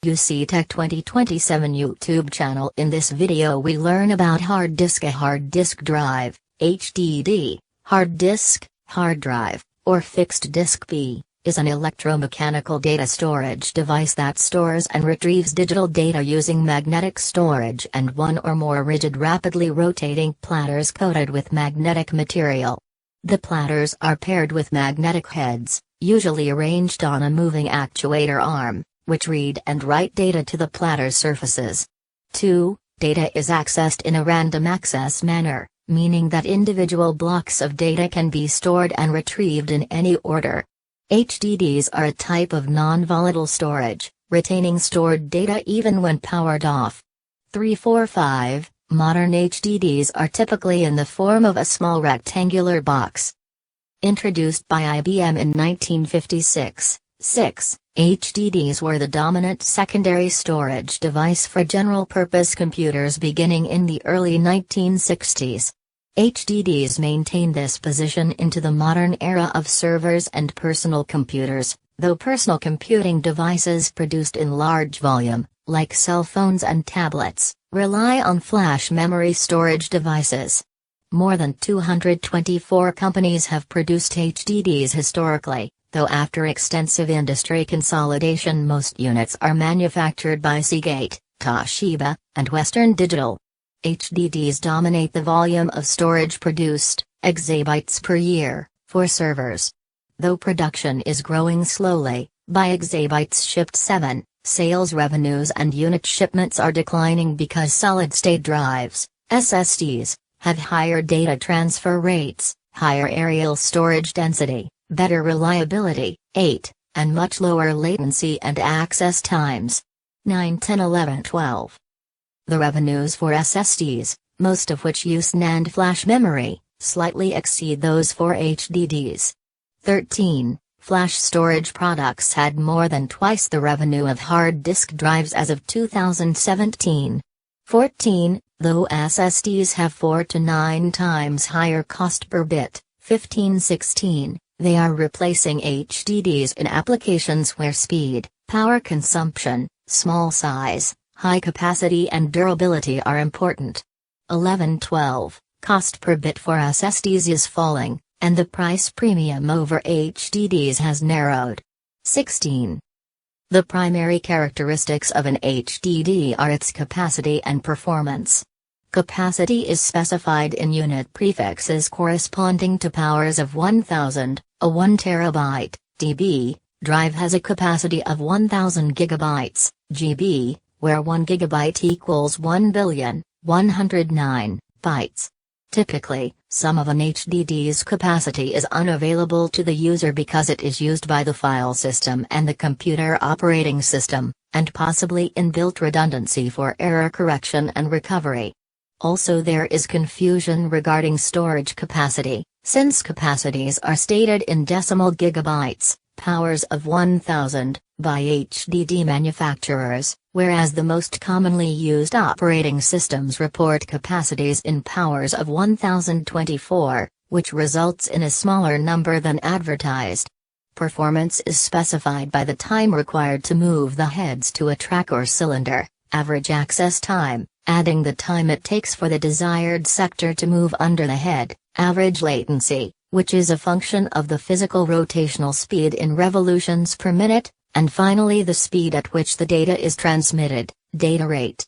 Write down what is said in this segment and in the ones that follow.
UC Tech 2027 YouTube channel. In this video we learn about hard disk. A hard disk drive, HDD, hard disk, hard drive, or fixed disk P, is an electromechanical data storage device that stores and retrieves digital data using magnetic storage and one or more rigid rapidly rotating platters coated with magnetic material. The platters are paired with magnetic heads, usually arranged on a moving actuator arm, which read and write data to the platter surfaces. 2. Data is accessed in a random access manner, meaning that individual blocks of data can be stored and retrieved in any order. HDDs are a type of non-volatile storage, retaining stored data even when powered off. 3. 4. 5. Modern HDDs are typically in the form of a small rectangular box. Introduced by IBM in 1956, HDDs were the dominant secondary storage device for general-purpose computers beginning in the early 1960s. HDDs maintained this position into the modern era of servers and personal computers, though personal computing devices produced in large volume, like cell phones and tablets, rely on flash memory storage devices. More than 224 companies have produced HDDs historically, though after extensive industry consolidation most units are manufactured by Seagate, Toshiba, and Western Digital. HDDs dominate the volume of storage produced, exabytes per year, for servers. Though production is growing slowly, by exabytes shipped 7, sales revenues and unit shipments are declining because solid-state drives, SSDs, have higher data transfer rates, higher areal storage density, better reliability, 8, and much lower latency and access times. 9, 10, 11, 12. The revenues for SSDs, most of which use NAND flash memory, slightly exceed those for HDDs. 13. Flash storage products had more than twice the revenue of hard disk drives as of 2017. 14. Though SSDs have 4 to 9 times higher cost per bit, 15-16, they are replacing HDDs in applications where speed, power consumption, small size, high capacity and durability are important. 11-12, cost per bit for SSDs is falling, and the price premium over HDDs has narrowed. 16. The primary characteristics of an HDD are its capacity and performance. Capacity is specified in unit prefixes corresponding to powers of 1000, a 1 terabyte, dB, drive has a capacity of 1000 gigabytes, GB, where 1 gigabyte equals 1,109 bytes. Typically, some of an HDD's capacity is unavailable to the user because it is used by the file system and the computer operating system, and possibly inbuilt redundancy for error correction and recovery. Also there is confusion regarding storage capacity, since capacities are stated in decimal gigabytes, powers of 1000, by HDD manufacturers, whereas the most commonly used operating systems report capacities in powers of 1024, which results in a smaller number than advertised. Performance is specified by the time required to move the heads to a track or cylinder, average access time, adding the time it takes for the desired sector to move under the head, average latency, which is a function of the physical rotational speed in revolutions per minute, and finally the speed at which the data is transmitted, data rate.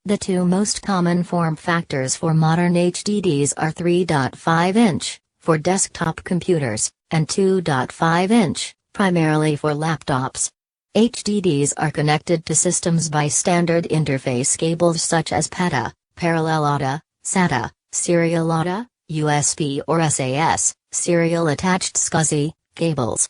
The two most common form factors for modern HDDs are 3.5-inch, for desktop computers, and 2.5-inch, primarily for laptops. HDDs are connected to systems by standard interface cables such as PATA, parallel ATA, SATA, serial ATA, USB or SAS, serial attached SCSI, cables.